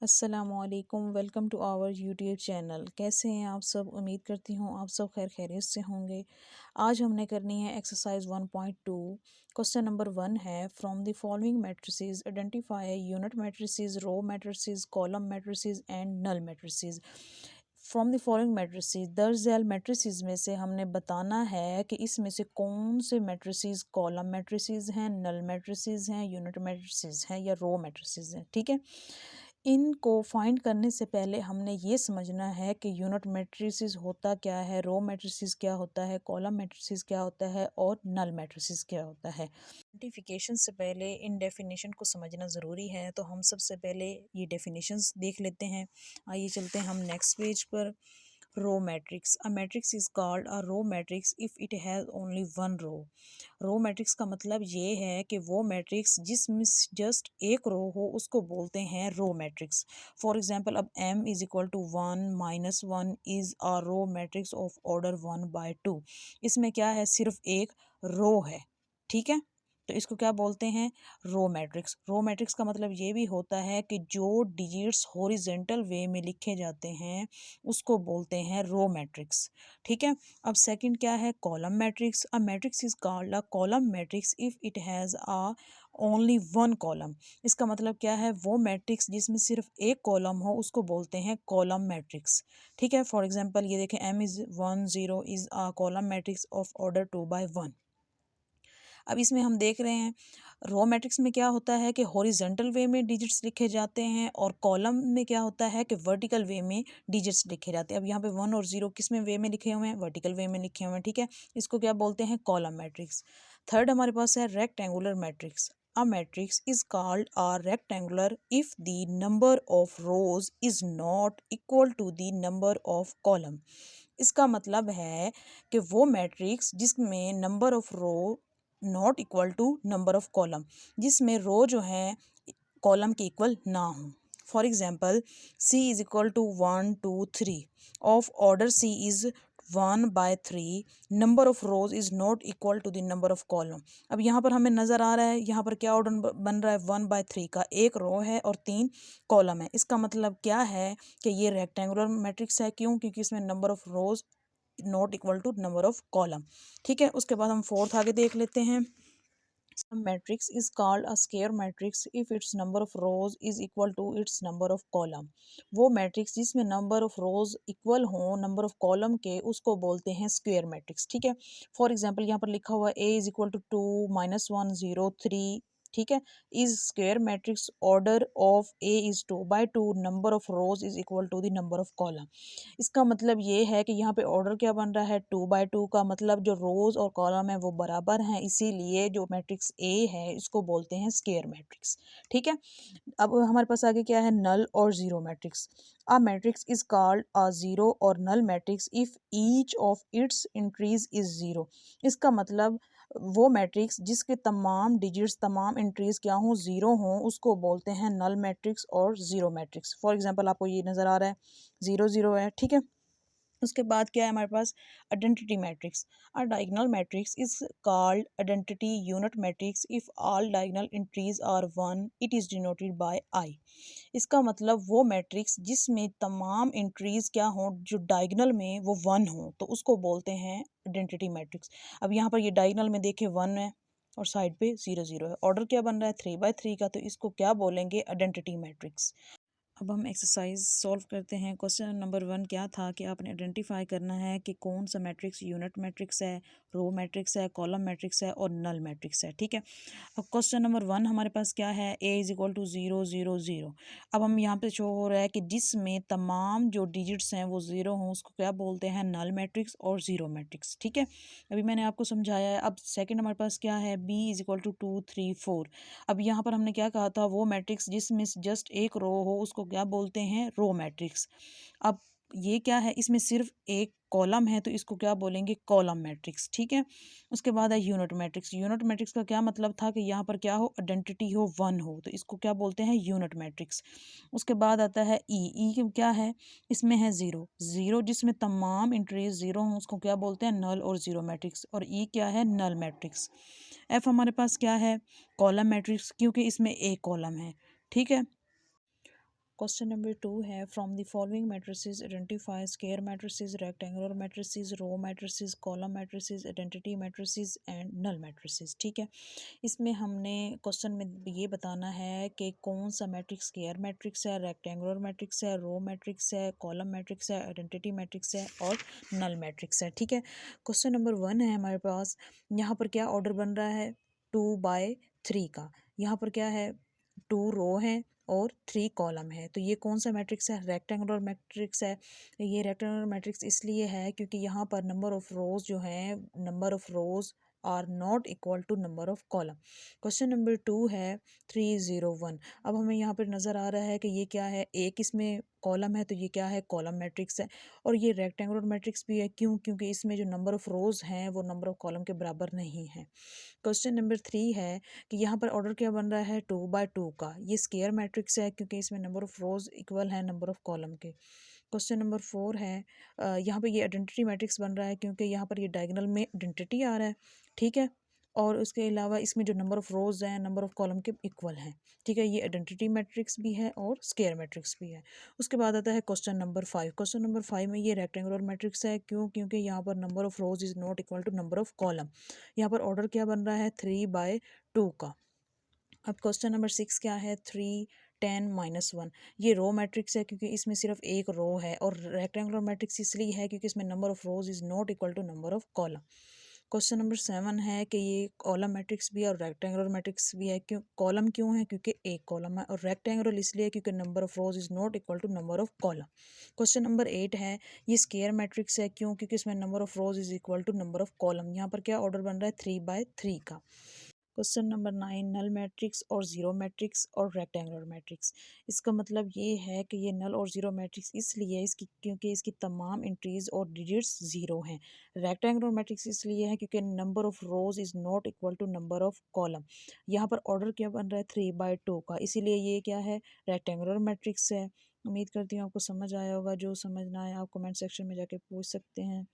अस्सलामुअलैकुम, welcome to our YouTube channel. कैसे हैं आप सब? उम्मीद करती हूँ आप सब खैर खैरियत से होंगे। आज हमने करनी है एक्सरसाइज 1.2। क्वेश्चन नंबर 1 है, from the following matrices identify unit matrices, row matrices, column matrices and null matrices. From the following matrices, दर्ज झैल मैट्रिसेस में से हमने बताना है कि इसमें से कौन से मैट्रिसेस कॉलम मैट्रिसेस हैं, नल मैट्रिसेस हैं, यूनिट मैट्रिसेस हैं या रो मैट्रिसेस हैं। ठीक है, इनको फाइंड करने से पहले हमने ये समझना है कि यूनिट मैट्रिसेस होता क्या है, रो मैट्रिसेस क्या होता है, कॉलम मैट्रिसेस क्या होता है और नल मैट्रिसेस क्या होता है। आइडेंटिफिकेशन से पहले इन डेफिनेशन को समझना ज़रूरी है, तो हम सबसे पहले ये डेफिनेशंस देख लेते हैं। आइए चलते हैं हम नेक्स्ट पेज पर। Row matrix, a matrix is called a row matrix if it has only one row. Row matrix का मतलब ये है कि वो मैट्रिक्स जिसमें जस्ट एक रो हो उसको बोलते हैं रो मैट्रिक्स। फॉर एग्जांपल, अब m is equal to 1 - 1 is a row matrix of order 1/2। इसमें क्या है, सिर्फ एक रो है। ठीक है, तो इसको क्या बोलते हैं, रो मैट्रिक्स। रो मैट्रिक्स का मतलब ये भी होता है कि जो डिजिट्स हॉरिजेंटल वे में लिखे जाते हैं उसको बोलते हैं रो मैट्रिक्स। ठीक है, अब सेकंड क्या है, column matrix. A matrix is called a column matrix if it has a only one column. इसका मतलब क्या है, वो मैट्रिक्स जिसमें सिर्फ एक कॉलम हो उसको बोलते हैं कॉलम मैट्रिक्स। ठीक है, फॉर एग्जांपल ये देखें, m=1 0 is a column matrix of order 2/1। अब इसमें हम देख रहे हैं रो मैट्रिक्स में क्या होता है कि हॉरिजेंटल वे में डिजिट्स लिखे जाते हैं और कॉलम में क्या होता है कि वर्टिकल वे में डिजिट्स लिखे जाते हैं। अब यहाँ पे 1 और 0 किस में वे में लिखे हुए हैं, वर्टिकल वे में लिखे हुए हैं। ठीक है, इसको क्या बोलते हैं, कॉलम मैट्रिक्स। थर्ड हमारे पास है rectangular matrix. A matrix is called a rectangular if the number of rows is not equal to the number of column. इसका मतलब है कि वो मैट्रिक्स जिसमें number of row not equal to number of column, जिसमें row जो है column के इक्वल ना हो। For example, C is equal to 1 2 3 of order C is 1/3, number of rows is not equal to the number of column. अब यहाँ पर हमें नज़र आ रहा है, यहाँ पर क्या ऑर्डर बन रहा है, 1/3 का, एक रो है और 3 कॉलम है। इसका मतलब क्या है कि ये रेक्टेंगुलर मैट्रिक्स है। क्यों? क्योंकि इसमें number of rows not equal to number of column. ठीक है, उसके बाद हम फोर्थ आगे देख लेते हैं। Some matrix is called a square matrix if its number of rows is equal to its number of column। वो मैट्रिक्स जिसमें नंबर ऑफ रोज इक्वल हो नंबर ऑफ कॉलम के उसको बोलते हैं स्क्वायर मैट्रिक्स। ठीक है, फॉर एग्जांपल यहाँ पर लिखा हुआ a इज इक्वल टू 2 - 1 0 3। ठीक है, is square matrix order of a is 2/2, number of rows is equal to the number of column. इसका मतलब ये है कि यहाँ पे ऑर्डर क्या बन रहा है, 2/2 का, मतलब जो रोज और कॉलम है वो बराबर हैं, इसीलिए जो मैट्रिक्स ए है इसको बोलते हैं स्क्वायर मैट्रिक्स। ठीक है, अब हमारे पास आगे क्या है, नल और zero matrix. A matrix is called a zero और null matrix if each of its entries is zero. इसका मतलब वो मैट्रिक्स जिसके तमाम डिजिट्स, तमाम एंट्रीज क्या हों, जीरो हों, उसको बोलते हैं नल मैट्रिक्स और जीरो मैट्रिक्स। फॉर एग्जांपल आपको ये नज़र आ रहा है 0 0 है। ठीक है, उसके बाद क्या है हमारे पास, identity matrix. A diagonal matrix is called identity unit matrix if all diagonal entries are 1, it is denoted by I. इसका मतलब वो मैट्रिक्स जिसमें तमाम एंट्रीज क्या हों, जो डायगोनल में वो 1 हो, तो उसको बोलते हैं आइडेंटिटी मैट्रिक्स। अब यहाँ पर ये डायगोनल में देखे 1 है और साइड पे 0 0 है, ऑर्डर क्या बन रहा है, 3/3 का, तो इसको क्या बोलेंगे, आइडेंटिटी मैट्रिक्स। अब हम एक्सरसाइज सॉल्व करते हैं। क्वेश्चन नंबर 1 क्या था कि आपने आइडेंटिफाई करना है कि कौन सा मैट्रिक्स यूनिट मैट्रिक्स है, रो मैट्रिक्स है, कॉलम मैट्रिक्स है और नल मैट्रिक्स है। ठीक है, अब क्वेश्चन नंबर 1 हमारे पास क्या है, a इज इक्वल टू 0 0 0। अब हम यहाँ पे शो हो रहा है कि जिसमें तमाम जो डिजिट्स हैं वो 0 हों उसको क्या बोलते हैं, नल मैट्रिक्स और जीरो मैट्रिक्स। ठीक है, अभी मैंने आपको समझाया है। अब सेकेंड हमारे पास क्या है, b इज इक्वल टू 2 3 4। अब यहाँ पर हमने क्या कहा था, वो मैट्रिक्स जिसमें जस्ट एक रो हो उसको क्या बोलते हैं, रो मैट्रिक्स। अब ये क्या है, इसमें सिर्फ एक कॉलम है तो इसको क्या बोलेंगे, कॉलम मैट्रिक्स। ठीक है, उसके बाद है यूनिट मैट्रिक्स। यूनिट मैट्रिक्स का क्या मतलब था कि यहाँ पर क्या हो, आइडेंटिटी हो, 1 हो, तो इसको क्या बोलते हैं, यूनिट मैट्रिक्स। उसके बाद आता है ई क्या है, इसमें है 0 0, जिसमें तमाम इंट्रीज 0 हों उसको क्या बोलते हैं, नल और जीरो मैट्रिक्स। और ई क्या है, नल मैट्रिक्स। एफ हमारे पास क्या है, कॉलम मैट्रिक्स, क्योंकि इसमें एक कॉलम है। ठीक है, क्वेश्चन नंबर 2 है from the following matrices identify square matrices, rectangular matrices, row matrices, column matrices, identity matrices and null matrices. ठीक है, इसमें हमने क्वेश्चन में ये बताना है कि कौन सा मैट्रिक्स स्क्वायर मैट्रिक्स है, रेक्टेंगुलर मैट्रिक्स है, रो मैट्रिक्स है, कॉलम मैट्रिक्स है, आइडेंटिटी मैट्रिक्स है और नल मैट्रिक्स है। ठीक है, क्वेश्चन नंबर 1 है हमारे पास। यहाँ पर क्या ऑर्डर बन रहा है 2/3 का। यहाँ पर क्या है 2 रो है और 3 कॉलम है। तो ये कौन सा मैट्रिक्स है, रेक्टेंगुलर मैट्रिक्स है। ये रेक्टेंगुलर मैट्रिक्स इसलिए है क्योंकि यहाँ पर नंबर ऑफ रोज जो है, number of rows are not equal to number of column. Question number 2 है 301। अब हमें यहाँ पर नज़र आ रहा है कि ये क्या है, एक इसमें कॉलम है तो ये क्या है, कॉलम मैट्रिक्स है। और ये रेक्टेंगुलर मैट्रिक्स भी है, क्यों, क्योंकि इसमें जो नंबर ऑफ रोज हैं वो नंबर ऑफ कॉलम के बराबर नहीं है। क्वेश्चन नंबर 3 है कि यहाँ पर ऑर्डर क्या बन रहा है 2/2 का। ये स्क्वायर मैट्रिक्स है क्योंकि इसमें नंबर ऑफ रोज इक्वल है नंबर ऑफ कॉलम के। क्वेश्चन नंबर 4 है यहाँ पे ये आइडेंटिटी मैट्रिक्स बन रहा है क्योंकि यहाँ पर ये डायगोनल में आइडेंटिटी आ रहा है। ठीक है, और उसके अलावा इसमें जो नंबर ऑफ रोज हैं नंबर ऑफ कॉलम के इक्वल हैं। ठीक है, ये आइडेंटिटी मैट्रिक्स भी है और स्क्वायर मैट्रिक्स भी है। उसके बाद आता है क्वेश्चन नंबर 5। क्वेश्चन नंबर 5 में ये रेक्टेंगुलर मैट्रिक्स है, क्यों, क्योंकि यहाँ पर number of rows is not equal to number of column. यहाँ पर ऑर्डर क्या बन रहा है 3/2 का। अब क्वेश्चन नंबर 6 क्या है 3 10 -1। ये रो मैट्रिक्स है क्योंकि इसमें सिर्फ एक रो है। और रेक्टेंगुलर मैट्रिक्स इसलिए है क्योंकि इसमें number of rows is not equal to number of column. Question number 7 है कि ये कॉलम मैट्रिक्स भी है और रेक्टेंगुलर मैट्रिक्स भी है। क्यों कॉलम, क्यों है, क्योंकि एक कॉलम है। और रेक्टेंगुलर इसलिए क्योंकि number of rows is not equal to number of column. Question number 8 है ये स्क्वायर मैट्रिक्स है, क्यों, क्योंकि इसमें number of rows is equal to number of column. यहाँ पर क्या ऑर्डर बन रहा है 3/3 का। क्वेश्चन नंबर 9 नल मैट्रिक्स और ज़ीरो मैट्रिक्स और रेक्टेंगुलर मैट्रिक्स। इसका मतलब ये है कि ये नल और ज़ीरो मैट्रिक्स इसलिए इसकी क्योंकि इसकी तमाम एंट्रीज और डिजिट्स ज़ीरो हैं। रेक्टेंगुलर मैट्रिक्स इसलिए है क्योंकि number of rows is not equal to number of column. यहाँ पर ऑर्डर क्या बन रहा है 3/2 का, इसीलिए ये क्या है, रेक्टेंगुलर मैट्रिक्स है। उम्मीद करती हूँ आपको समझ आया होगा। जो समझ ना आया आप कमेंट सेक्शन में जाके पूछ सकते हैं।